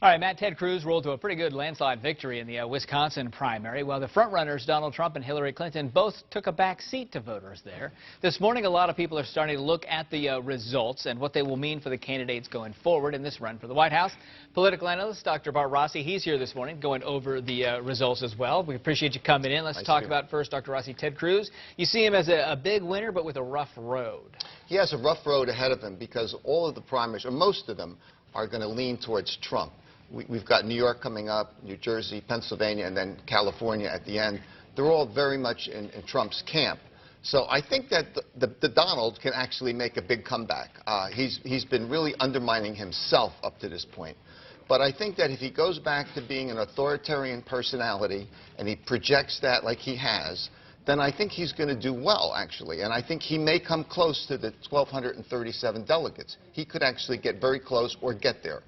All right, Ted Cruz rolled to a pretty good landslide victory in the Wisconsin primary, while the frontrunners Donald Trump and Hillary Clinton both took a back seat to voters there. This morning, a lot of people are starting to look at the results and what they will mean for the candidates going forward in this run for the White House. Political analyst Dr. Bart Rossi, he's here this morning going over the results as well. We appreciate you coming in. Let's talk about first, Dr. Rossi, Ted Cruz. You see him as a big winner, but with a rough road. He has a rough road ahead of him because all of the primaries, or most of them, are going to lean towards Trump. We've got New York coming up, New Jersey, Pennsylvania, and then California at the end. They're all very much in Trump's camp. So I think that the Donald can actually make a big comeback. He's been really undermining himself up to this point. But I think that if he goes back to being an authoritarian personality and he projects that like he has, then I think he's going to do well, actually. And I think he may come close to the 1,237 delegates. He could actually get very close or get there.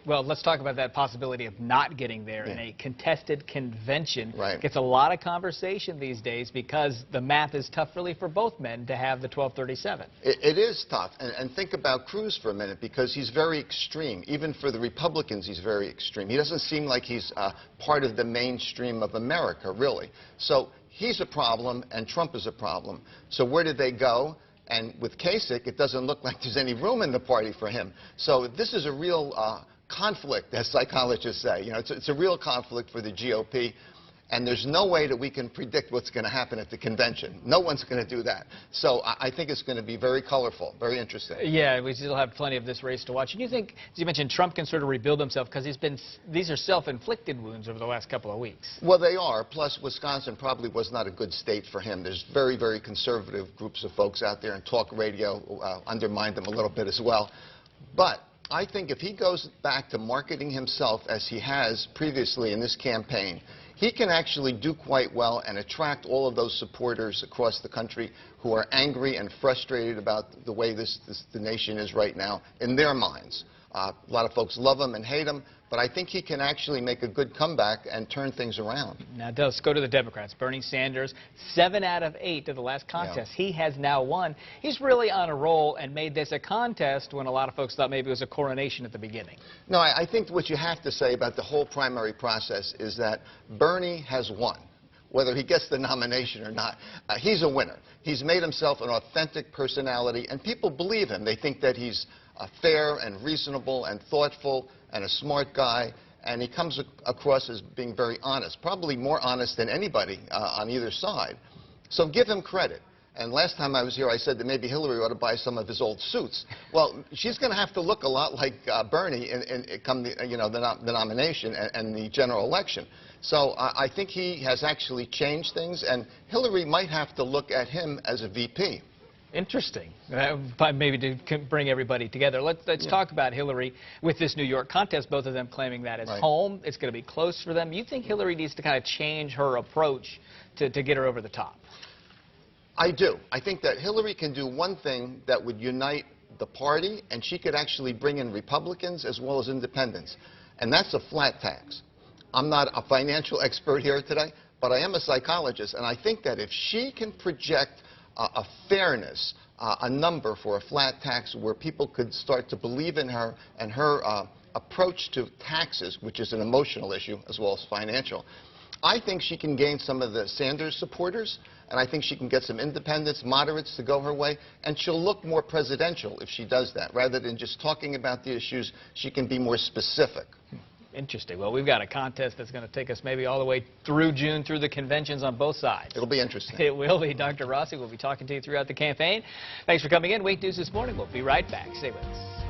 Well, let's talk about that possibility of not getting there in a contested convention. Right. Gets a lot of conversation these days because the math is tough really for both men to have the 1,237. It is tough. And think about Cruz for a minute, because he's very extreme. Even for the Republicans, he's very extreme. He doesn't seem like he's part of the mainstream of America, really. So he's a problem, and Trump is a problem. So where did they go? And with Kasich, it doesn't look like there's any room in the party for him. So this is a real conflict, as psychologists say. You know, it's a real conflict for the GOP. And there's no way that we can predict what's going to happen at the convention. No one's going to do that. So I think it's going to be very colorful, very interesting. Yeah, we still have plenty of this race to watch. And you think, as you mentioned, Trump can sort of rebuild himself because these are self-inflicted wounds over the last couple of weeks. Well, they are. Plus, Wisconsin probably was not a good state for him. There's very, very conservative groups of folks out there, and talk radio undermined them a little bit as well. But I think if he goes back to marketing himself as he has previously in this campaign, he can actually do quite well and attract all of those supporters across the country who are angry and frustrated about the way the nation is right now in their minds. A lot of folks love him and hate him, but I think he can actually make a good comeback and turn things around. Now, let's go to the Democrats. Bernie Sanders, 7 out of 8 to the last contest. Yeah. He has now won. He's really on a roll and made this a contest when a lot of folks thought maybe it was a coronation at the beginning. No, I think what you have to say about the whole primary process is that Bernie has won. Whether he gets the nomination or not, he's a winner. He's made himself an authentic personality, and people believe him. They think that he's fair and reasonable and thoughtful and a smart guy, and he comes across as being very honest, probably more honest than anybody on either side. So give him credit. And last time I was here, I said that maybe Hillary ought to buy some of his old suits. Well, she's going to have to look a lot like Bernie come the nomination and the general election. So I think he has actually changed things, and Hillary might have to look at him as a VP. Interesting. Maybe to bring everybody together. Let's talk about Hillary with this New York contest, both of them claiming that as home. It's going to be close for them. You think Hillary needs to kind of change her approach to get her over the top? I do. I think that Hillary can do one thing that would unite the party, and she could actually bring in Republicans as well as independents, and that's a flat tax. I'm not a financial expert here today, but I am a psychologist, and I think that if she can project a fairness, a number for a flat tax where people could start to believe in her and her approach to taxes, which is an emotional issue as well as financial, I think she can gain some of the Sanders supporters, and I think she can get some independents, moderates to go her way, and she'll look more presidential if she does that. Rather than just talking about the issues, she can be more specific. Interesting. Well, we've got a contest that's going to take us maybe all the way through June, through the conventions on both sides. It'll be interesting. It will be. Dr. Rossi will be talking to you throughout the campaign. Thanks for coming in. Wake News this morning. We'll be right back. Stay with us.